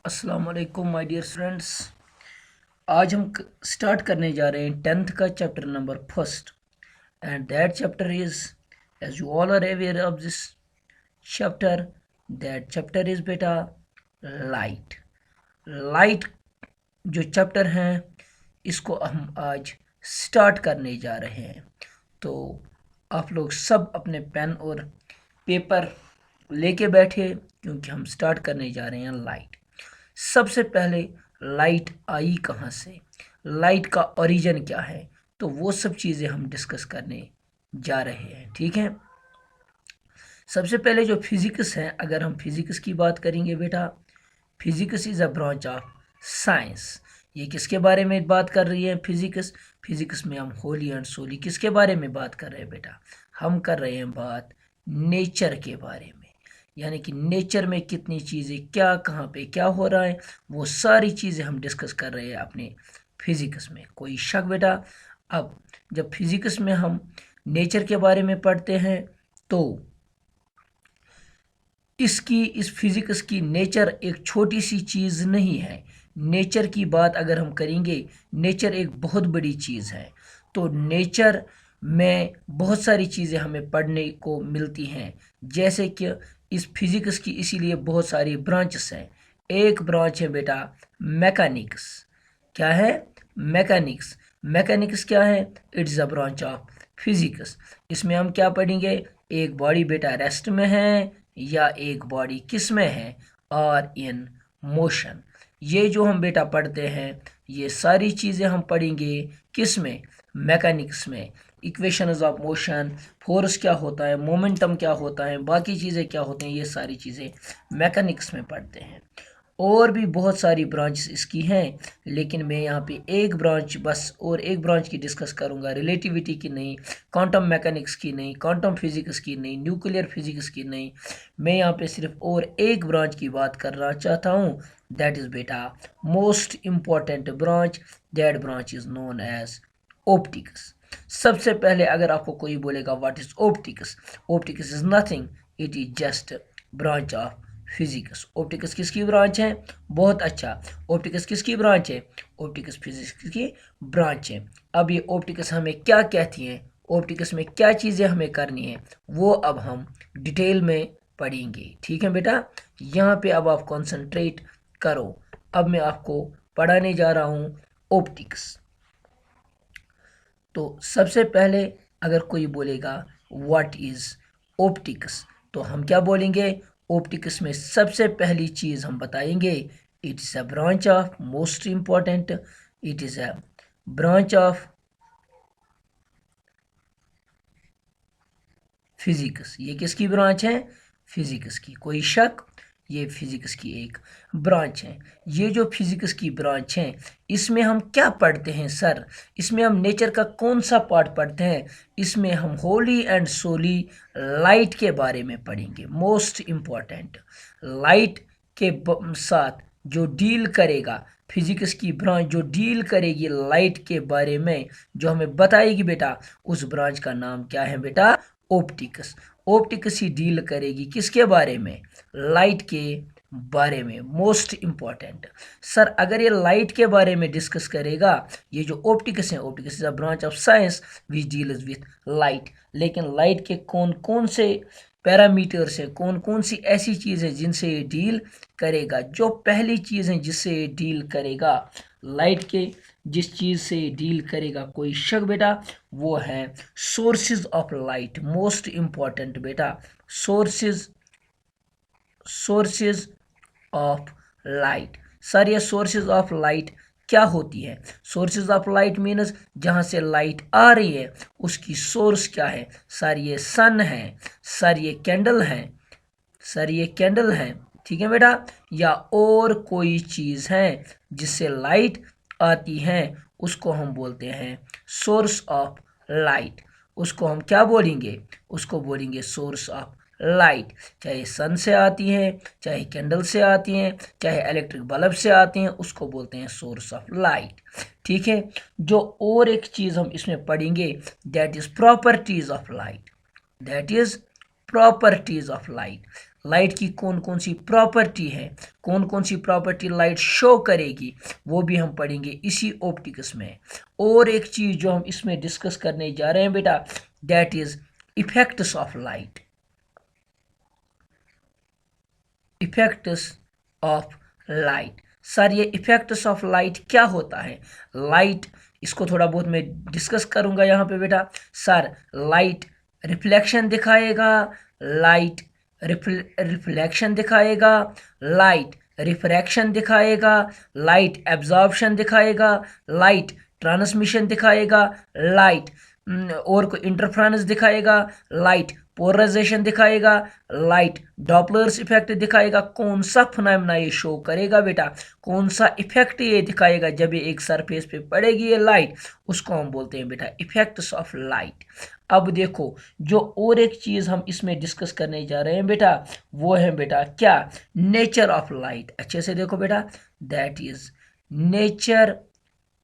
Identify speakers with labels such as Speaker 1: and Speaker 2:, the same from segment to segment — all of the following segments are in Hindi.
Speaker 1: अस्सलाम वालेकुम माय डियर स्टूडेंट्स। आज हम स्टार्ट करने जा रहे हैं 10th का chapter number first and that chapter is, as you all are aware of this chapter, that chapter is बेटा लाइट। लाइट जो चैप्टर हैं इसको हम आज स्टार्ट करने जा रहे हैं। तो आप लोग सब अपने पेन और पेपर लेके बैठे क्योंकि हम स्टार्ट करने जा रहे हैं लाइट। सबसे पहले लाइट आई कहाँ से, लाइट का ओरिजिन क्या है, तो वो सब चीज़ें हम डिस्कस करने जा रहे हैं। ठीक है, सबसे पहले जो फिज़िक्स है, अगर हम फिज़िक्स की बात करेंगे बेटा, physics is a branch of science. ये किसके बारे में बात कर रही है फिज़िक्स? फिज़िक्स में हम होली एंड सोली किसके बारे में बात कर रहे हैं बेटा? हम कर रहे हैं बात नेचर के बारे में, यानी कि नेचर में कितनी चीज़ें, क्या कहाँ पे क्या हो रहा है, वो सारी चीज़ें हम डिस्कस कर रहे हैं अपने फिज़िक्स में। कोई शक बेटा? अब जब फिज़िक्स में हम नेचर के बारे में पढ़ते हैं तो इस फिज़िक्स की नेचर एक छोटी सी चीज़ नहीं है। नेचर की बात अगर हम करेंगे, नेचर एक बहुत बड़ी चीज़ है। तो नेचर में बहुत सारी चीज़ें हमें पढ़ने को मिलती हैं, जैसे कि इस फिज़िक्स की इसीलिए बहुत सारी ब्रांचेस हैं। एक ब्रांच है बेटा मैकेनिक्स। क्या है? मैकेनिक्स। मैकेनिक्स क्या है? It's a branch of physics. इसमें हम क्या पढ़ेंगे? एक बॉडी बेटा रेस्ट में है या एक बॉडी किस में है? और इन मोशन। ये जो हम बेटा पढ़ते हैं ये सारी चीज़ें हम पढ़ेंगे किस में? मैकेनिक्स में। इक्वेशंस ऑफ मोशन, फोर्स क्या होता है, मोमेंटम क्या होता है, बाकी चीज़ें क्या होती हैं, ये सारी चीज़ें मैकेनिक्स में पढ़ते हैं। और भी बहुत सारी ब्रांचेस इसकी हैं, लेकिन मैं यहाँ पे एक ब्रांच बस और एक ब्रांच की डिस्कस करूँगा, रिलेटिविटी की नहीं, क्वांटम मैकेनिक्स की नहीं, क्वांटम फिजिक्स की नहीं, न्यूक्लियर फिजिक्स की नहीं। मैं यहाँ पे सिर्फ और एक ब्रांच की बात करना चाहता हूँ, दैट इज़ बेटा most important branch. That branch is known as optics. सबसे पहले अगर आपको कोई बोलेगा what is optics, optics is nothing, it is just branch of physics. Optics किसकी ब्रांच है? बहुत अच्छा, ऑप्टिक्स किसकी ब्रांच है? ऑप्टिक्स फिजिक्स की ब्रांच है। अब ये ऑप्टिक्स हमें क्या कहती हैं, ऑप्टिक्स में क्या चीज़ें हमें करनी है, वो अब हम डिटेल में पढ़ेंगे। ठीक है बेटा, यहाँ पे अब आप कंसंट्रेट करो। अब मैं आपको पढ़ाने जा रहा हूँ ऑप्टिक्स। तो सबसे पहले अगर कोई बोलेगा व्हाट इज़ ऑप्टिक्स, तो हम क्या बोलेंगे? ऑप्टिक्स में सबसे पहली चीज़ हम बताएंगे, it is a branch of, most important, it is a branch of physics. ये किसकी ब्रांच है? फिजिक्स की। कोई शक? ये फिजिक्स की एक ब्रांच है। ये जो फिजिक्स की ब्रांच है इसमें हम क्या पढ़ते हैं सर? इसमें हम नेचर का कौन सा पार्ट पढ़ते हैं? इसमें हम होली एंड सोली लाइट के बारे में पढ़ेंगे। मोस्ट इम्पॉर्टेंट, लाइट के साथ जो डील करेगा, फिजिक्स की ब्रांच जो डील करेगी लाइट के बारे में, जो हमें बताएगी बेटा, उस ब्रांच का नाम क्या है बेटा? ऑप्टिक्स। ऑप्टिक्स ही डील करेगी किसके बारे में? लाइट के बारे में। मोस्ट इम्पॉर्टेंट सर, अगर ये लाइट के बारे में डिस्कस करेगा, ये जो ऑप्टिक्स है, optics is a branch of science which deals with light. लेकिन लाइट के कौन कौन से पैरामीटर्स है, कौन कौन सी ऐसी चीज़ है जिनसे ये डील करेगा? जो पहली चीज़ है जिससे ये डील करेगा, लाइट के जिस चीज़ से डील करेगा, कोई शक बेटा? वो है sources of light. Most important बेटा, sources, sources of light. Sir ये सोर्सेज ऑफ लाइट क्या होती है? सोर्सेज ऑफ लाइट मीन्स जहाँ से लाइट आ रही है उसकी सोर्स क्या है? सर ये सन है, सर ये कैंडल है, सर ये कैंडल है, ठीक है बेटा, या और कोई चीज़ है जिससे लाइट आती है, उसको हम बोलते हैं सोर्स ऑफ लाइट। उसको हम क्या बोलेंगे? उसको बोलेंगे सोर्स ऑफ लाइट। चाहे सन से आती है, चाहे कैंडल से आती हैं, चाहे इलेक्ट्रिक बल्ब से आती हैं, उसको बोलते हैं सोर्स ऑफ लाइट। ठीक है, जो और एक चीज़ हम इसमें पढ़ेंगे, that is properties of light. That is properties of light. Light की कौन कौन सी प्रॉपर्टी है, कौन कौन सी प्रॉपर्टी लाइट शो करेगी, वो भी हम पढ़ेंगे इसी ऑप्टिक्स में। और एक चीज़ जो हम इसमें डिस्कस करने जा रहे हैं बेटा, that is effects of light. Effects of light. Sir ये इफेक्ट्स ऑफ लाइट क्या होता है? लाइट, इसको थोड़ा बहुत मैं डिस्कस करूंगा यहाँ पे बेटा। सर लाइट रिफ्लेक्शन दिखाएगा, लाइट रिफ्लेक्शन दिखाएगा, लाइट रिफ्रैक्शन दिखाएगा, लाइट एब्जॉर्प्शन दिखाएगा, लाइट ट्रांसमिशन दिखाएगा, लाइट और कोई इंटरफ्रेंस दिखाएगा, लाइट पोलराइजेशन दिखाएगा, लाइट डॉपलर्स इफेक्ट दिखाएगा। कौन सा फिनोमेना ये शो करेगा बेटा, कौन सा इफेक्ट ये दिखाएगा जब ये एक सरफेस पे पड़ेगी ये लाइट, उसको हम बोलते हैं बेटा इफेक्ट्स ऑफ लाइट। अब देखो जो और एक चीज हम इसमें डिस्कस करने जा रहे हैं बेटा, वो है बेटा क्या, नेचर ऑफ लाइट। अच्छे से देखो बेटा, that is nature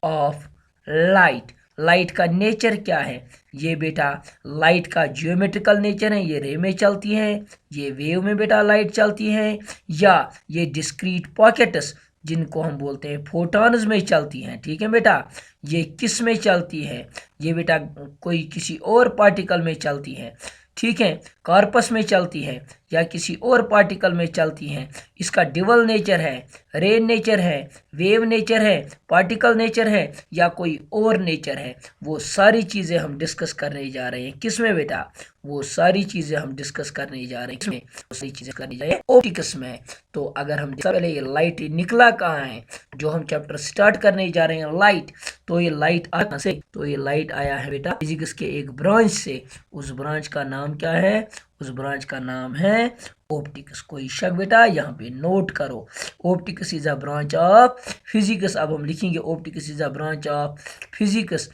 Speaker 1: of light. Light का नेचर क्या है? ये बेटा लाइट का जियोमेट्रिकल नेचर है, ये रे में चलती है, ये वेव में बेटा लाइट चलती है, या ये डिस्क्रीट पॉकेट्स जिनको हम बोलते हैं फोटॉन्स में चलती हैं। ठीक है बेटा, ये किस में चलती है? ये बेटा कोई किसी और पार्टिकल में चलती है। ठीक है, कॉर्पस में चलती है या किसी और पार्टिकल में चलती हैं। इसका डिवल नेचर है, रे नेचर है, वेव नेचर है, पार्टिकल नेचर है या कोई और नेचर है, वो सारी चीज़ें हम डिस्कस करने जा रहे हैं। किस में बेटा? वो सारी चीज़ें हम डिस्कस करने जा रहे हैं, किसमें? वो सारी चीज़ें करने जा रहे हैं ऑप्टिक्स में। तो अगर हम पहले ये लाइट निकला कहाँ है, जो हम चैप्टर स्टार्ट करने जा रहे हैं लाइट, तो ये लाइट आया से, तो ये लाइट आया है बेटा फिजिक्स के एक ब्रांच से। उस ब्रांच का नाम क्या है? उस ब्रांच का नाम है ऑप्टिक्स। कोई शक बेटा? यहाँ पे नोट करो, optics is a branch of physics. अब हम लिखेंगे optics is a branch of physics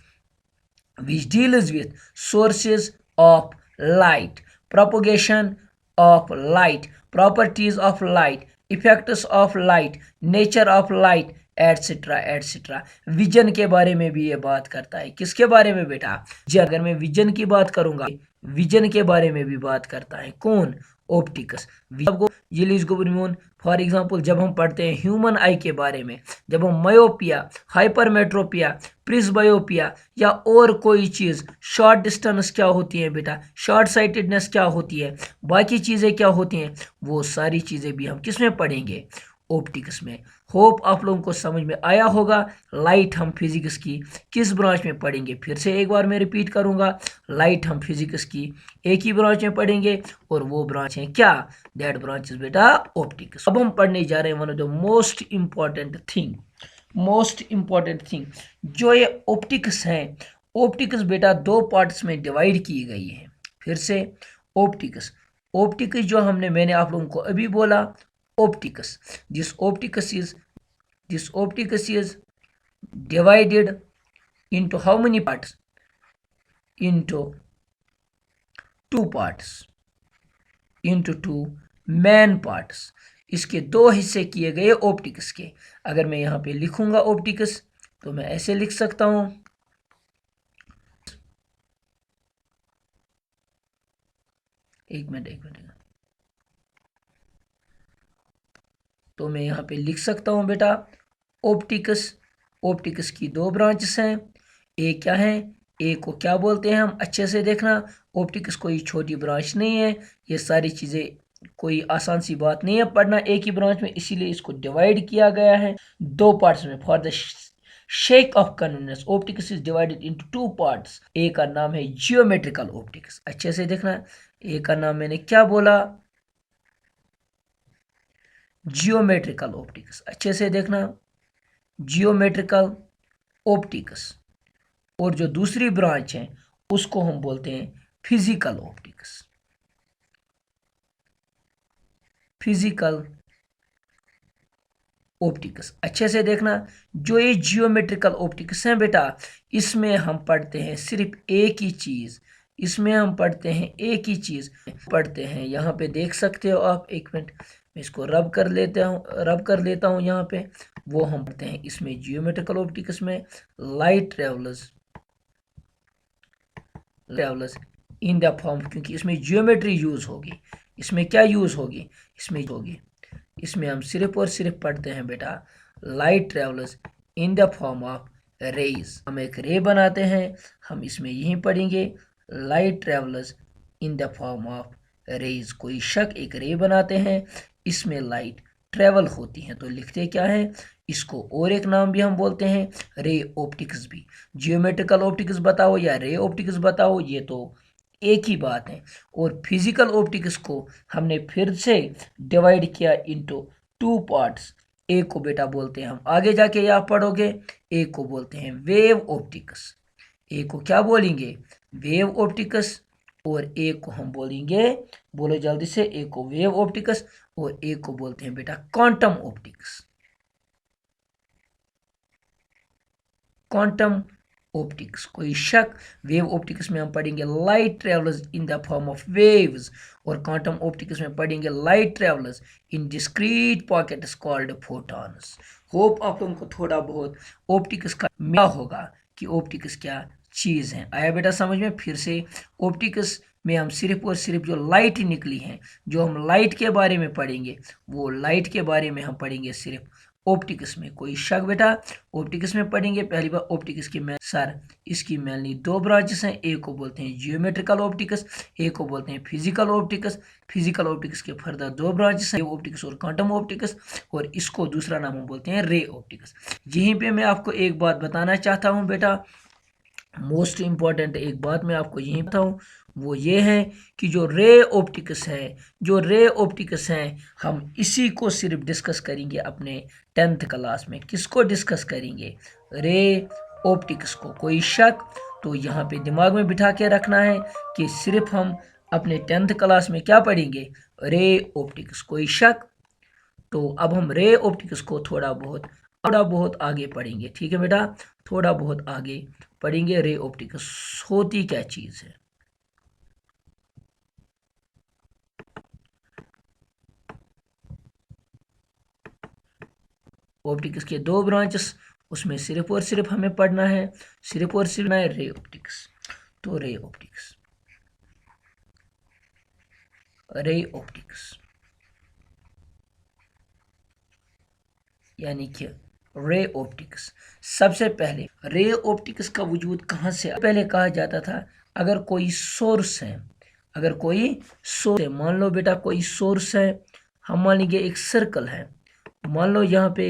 Speaker 1: which deals with sources of light, propagation of light, properties of light, effects of light, nature of light, etcetera etcetera. Vision के बारे में भी ये बात करता है। किसके बारे में बेटा? जी अगर मैं विजन की बात करूंगा, विजन के बारे में भी बात करता है। कौन? ऑप्टिक्स। फॉर एग्जाम्पल जब हम पढ़ते हैं ह्यूमन आई के बारे में, जब हम मायोपिया, हाइपरमेट्रोपिया, प्रिस्बायोपिया या और कोई चीज़, शॉर्ट डिस्टेंस क्या होती है बेटा, शॉर्ट साइटेडनेस क्या होती है, बाकी चीज़ें क्या होती हैं, वो सारी चीज़ें भी हम किस में पढ़ेंगे? ऑप्टिक्स में। होप आप लोगों को समझ में आया होगा। लाइट हम फिजिक्स की किस ब्रांच में पढ़ेंगे? फिर से एक बार मैं रिपीट करूंगा, लाइट हम फिजिक्स की एक ही ब्रांच में पढ़ेंगे और वो ब्रांच है क्या? दैट ब्रांच इज बेटा ऑप्टिक्स। अब हम पढ़ने जा रहे हैं one of the most important thing, most important thing जो ये ऑप्टिक्स है। ऑप्टिक्स बेटा दो पार्ट्स में डिवाइड की गई है। फिर से ऑप्टिक्स, ऑप्टिक्स जो मैंने आप लोगों को अभी बोला, opticus, this opticus is divided into how many parts? Into two parts, into two main parts। इसके दो हिस्से किए गए ऑप्टिक्स के। अगर मैं यहाँ पे लिखूंगा ऑप्टिक्स तो मैं ऐसे लिख सकता हूं, एक मिनट, तो मैं यहाँ पे लिख सकता हूँ बेटा ऑप्टिक्स। ऑप्टिक्स की दो ब्रांचेस हैं। एक क्या है? एक को क्या बोलते हैं हम? अच्छे से देखना, ऑप्टिक्स कोई छोटी ब्रांच नहीं है। ये सारी चीज़ें कोई आसान सी बात नहीं है पढ़ना एक ही ब्रांच में, इसीलिए इसको डिवाइड किया गया है दो पार्ट्स में। For the shake of convenience optics is divided into two parts. एक का नाम है जियोमेट्रिकल ऑप्टिक्स। अच्छे से देखना, एक का नाम मैंने क्या बोला? Geometrical optics. अच्छे से देखना, जियोमेट्रिकल ऑप्टिक्स। और जो दूसरी ब्रांच है उसको हम बोलते हैं फिजिकल ऑप्टिक्स। Physical optics. अच्छे से देखना, जो ये जियोमेट्रिकल ऑप्टिक्स हैं बेटा, इसमें हम पढ़ते हैं सिर्फ एक ही चीज, इसमें हम पढ़ते हैं एक ही चीज पढ़ते हैं। यहाँ पे देख सकते हो आप, एक मिनट मैं इसको रब कर लेता हूँ यहाँ पे। वो हम पढ़ते हैं इसमें जियोमेट्रिकल ऑप्टिक्स में light travellers in the form, क्योंकि इसमें जियोमेट्री यूज होगी। इसमें क्या यूज़ होगी, इसमें हम सिर्फ और सिर्फ पढ़ते हैं बेटा light travels in the form of rays. हम एक रे बनाते हैं, हम इसमें यही पढ़ेंगे light travels in the form of rays. कोई शक, एक रे बनाते हैं, इसमें लाइट ट्रेवल होती हैं, तो लिखते क्या है इसको। और एक नाम भी हम बोलते हैं रे ऑप्टिक्स भी। जियोमेट्रिकल ऑप्टिक्स बताओ या रे ऑप्टिक्स बताओ, ये तो एक ही बात है। और फिजिकल ऑप्टिक्स को हमने फिर से डिवाइड किया इनटू टू पार्ट्स। एक को बेटा बोलते हैं, हम आगे जाके यह पढ़ोगे, एक को बोलते हैं वेव ऑप्टिक्स। एक को क्या बोलेंगे, वेव ऑप्टिक्स। और एक को हम बोलेंगे, बोलो जल्दी से, एक को वेव ऑप्टिक्स और एक को बोलते हैं बेटा क्वांटम ऑप्टिक्स। क्वांटम ऑप्टिक्स, कोई शक। वेव ऑप्टिक्स में हम पढ़ेंगे light travels in the form of waves, और क्वांटम ऑप्टिक्स में पढ़ेंगे लाइट ट्रेवल्स इन discrete pockets called photons. Hope आप लोगों को थोड़ा बहुत ऑप्टिक्स का क्या होगा कि ऑप्टिक्स क्या चीज़ है। आया बेटा समझ में। फिर से ऑप्टिक्स में हम सिर्फ और सिर्फ जो लाइट निकली है, जो हम लाइट के बारे में पढ़ेंगे, वो लाइट के बारे में हम पढ़ेंगे सिर्फ ऑप्टिक्स में। कोई शक बेटा, ऑप्टिक्स में पढ़ेंगे। पहली बार ऑप्टिक्स की सर इसकी मेनली दो ब्रांचेस हैं, एक को बोलते हैं जियोमेट्रिकल ऑप्टिक्स, एक को बोलते हैं फिजिकल ऑप्टिक्स। फिजिकल ऑप्टिक्स के फर्दर दो ब्रांचेस हैं, ऑप्टिक्स और क्वांटम ऑप्टिक्स, और इसको दूसरा नाम हम बोलते हैं रे ऑप्टिक्स। यहीं पे मैं आपको एक बात बताना चाहता हूँ बेटा, मोस्ट इम्पॉर्टेंट एक बात मैं आपको यही बताऊँ, वो ये है कि जो रे ऑप्टिक्स हैं, हम इसी को सिर्फ डिस्कस करेंगे अपने 10th क्लास में। किसको डिस्कस करेंगे, रे ऑप्टिक्स को। कोई शक, तो यहाँ पे दिमाग में बिठा के रखना है कि सिर्फ हम अपने 10th क्लास में क्या पढ़ेंगे, रे ऑप्टिक्स। कोई शक, तो अब हम रे ऑप्टिक्स को थोड़ा बहुत आगे पढ़ेंगे, ठीक है बेटा, थोड़ा बहुत आगे पढ़ेंगे रे ऑप्टिक्स होती क्या चीज़ है। ऑप्टिक्स के दो ब्रांचेस, उसमें सिर्फ और सिर्फ हमें पढ़ना है, सिर्फ और सिर्फ है रे ऑप्टिक्स। तो रे ऑप्टिक्स यानी कि रे ऑप्टिक्स। सबसे पहले रे ऑप्टिक्स का वजूद कहाँ से, पहले कहा जाता था अगर कोई सोर्स है, मान लो बेटा कोई सोर्स है, हम मान लीजिए एक सर्कल है, मान लो यहाँ पे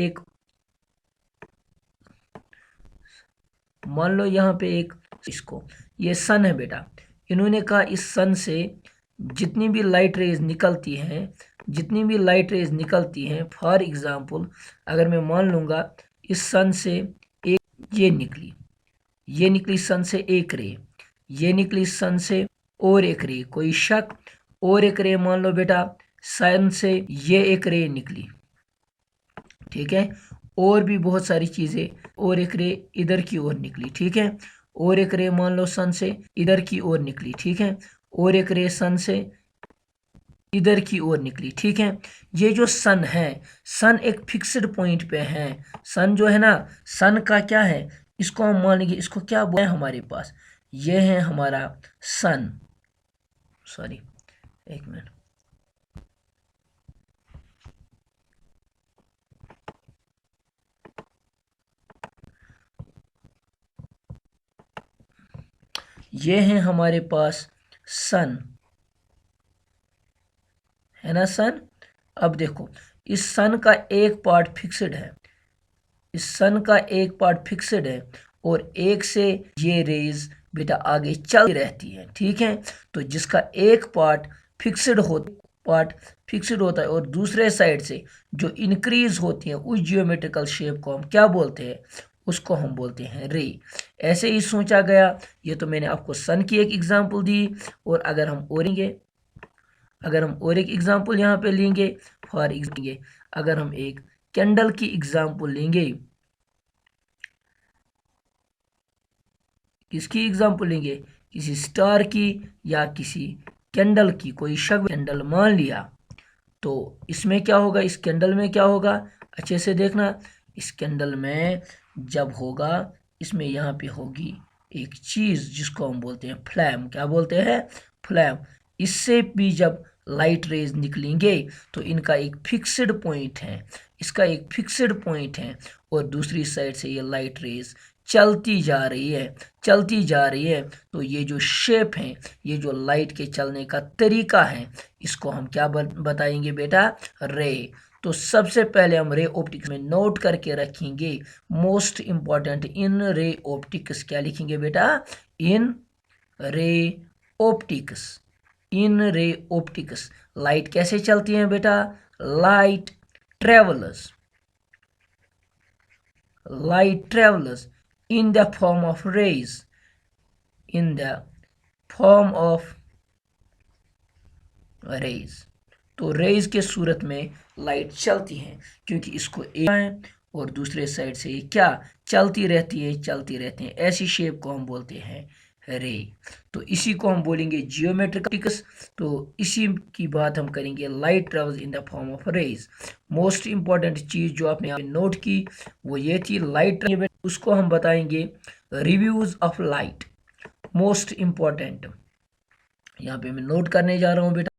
Speaker 1: एक इसको, ये सन है बेटा। इन्होंने कहा इस सन से जितनी भी लाइट रेज निकलती हैं, फॉर एग्जांपल अगर मैं मान लूँगा इस सन से एक ये निकली सन से एक रे, ये निकली सन से और एक रे। कोई शक, और एक रे मान लो बेटा सन से ये एक रे निकली, ठीक है। और भी बहुत सारी चीज़ें, और एक रे इधर की ओर निकली, ठीक है। और एक रे मान लो सन से इधर की ओर निकली, ठीक है। और एक रे सन से इधर की ओर निकली, ठीक है। ये जो सन है, सन एक फिक्स्ड पॉइंट पे है। सन जो है ना, सन का क्या है, इसको हम मान लेंगे, इसको क्या बोले हमारे पास, ये है हमारा सन। सॉरी, एक मिनट, ये है हमारे पास सन, है ना सन। अब देखो इस सन का एक पार्ट फिक्स्ड है, और एक से ये रेज बेटा आगे चलती रहती है, ठीक है। तो जिसका एक पार्ट फिक्स्ड होता है और दूसरे साइड से जो इंक्रीज होती है, उस जियोमेट्रिकल शेप को हम क्या बोलते हैं, उसको हम बोलते हैं रे। ऐसे ही सोचा गया। ये तो मैंने आपको सन की एक एग्जांपल दी, और अगर हम और एक एग्जांपल यहाँ पे लेंगे, फॉर एग्जांपल अगर हम एक कैंडल की एग्जांपल लेंगे, किसकी एग्जांपल लेंगे, किसी स्टार की या किसी कैंडल की। कोई शक, कैंडल मान लिया, तो इसमें क्या होगा, इस कैंडल में क्या होगा, अच्छे से देखना। इस कैंडल में जब होगा, इसमें यहाँ पे होगी एक चीज़ जिसको हम बोलते हैं फ्लैम। क्या बोलते हैं, फ्लैम। इससे भी जब लाइट रेज निकलेंगे तो इनका एक फिक्स्ड पॉइंट है, इसका एक फिक्स्ड पॉइंट है, और दूसरी साइड से ये लाइट रेज चलती जा रही है, चलती जा रही है। तो ये जो शेप है, ये जो लाइट के चलने का तरीका है, इसको हम क्या बताएंगे बेटा? रे। तो सबसे पहले हम रे ऑप्टिक्स में नोट करके रखेंगे मोस्ट इंपॉर्टेंट, इन रे ऑप्टिक्स क्या लिखेंगे बेटा? इन रे ऑप्टिक्स। इन रे ऑप्टिक्स लाइट कैसे चलती है बेटा? Light travellers, light travels in the form of rays, in the form of rays। तो रेज के सूरत में लाइट चलती है, क्योंकि इसको एक है और दूसरे साइड से क्या चलती रहती है, चलती रहती है। ऐसी शेप को हम बोलते हैं रे। तो इसी को हम बोलेंगे जियोमेट्रिक्स। तो इसी की बात हम करेंगे, light travels in the form of rays. Most important चीज़ जो आपने यहाँ नोट की वो ये थी लाइट, उसको हम बताएंगे reviews of light. Most important यहाँ पे मैं नोट करने जा रहा हूँ बेटा।